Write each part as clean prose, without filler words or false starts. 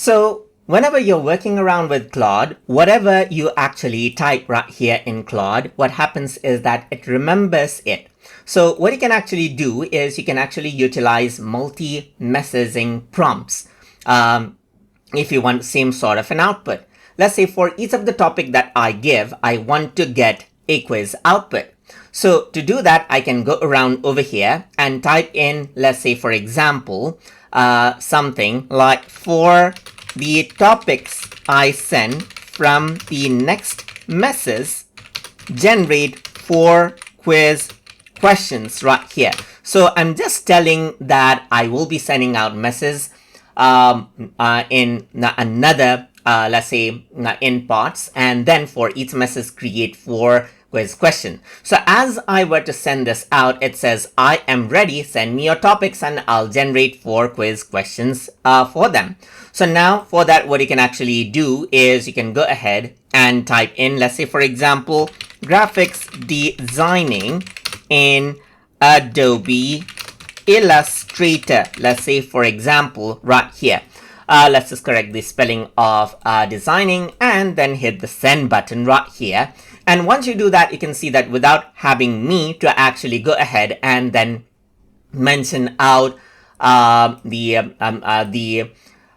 So whenever you're working around with Claude, whatever you actually type right here in Claude, what happens is that it remembers it. So what you can actually do is you can actually utilize multi-messaging prompts if you want same sort of an output. Let's say for each of the topic that I give, I want to get a quiz output. So to do that, I can go around over here and type in, let's say for example, something like for the topics I send from the next message, generate 4 quiz questions right here. So I'm just telling that I will be sending out messages in another, let's say in parts, and then for each message create 4 quiz question. So as I were to send this out, it says, I am ready, send me your topics and I'll generate 4 quiz questions for them. So now for that, what you can actually do is you can go ahead and type in, let's say for example, graphics designing in Adobe Illustrator. Let's say for example, right here. Let's just correct the spelling of designing and then hit the send button right here. And once you do that, you can see that without having me to actually go ahead and then mention out the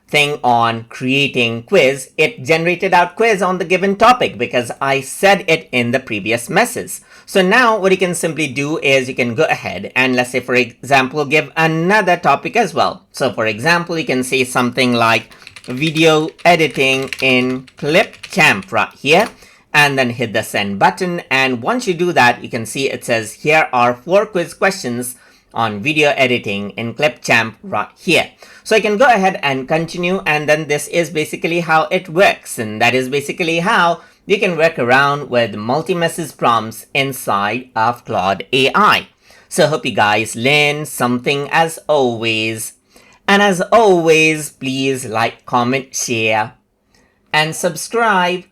thing on creating quiz, it generated out quiz on the given topic because I said it in the previous message. So now what you can simply do is you can go ahead and let's say for example give another topic as well. So for example, you can say something like video editing in Clipchamp right here, and then hit the send button. And once you do that, you can see it says here are 4 quiz questions on video editing in Clipchamp right here. So I can go ahead and continue, and then this is basically how it works, and that is basically how you can work around with multi-message prompts inside of Claude.ai. So hope you guys learned something as always. And as always, please like, comment, share, and subscribe.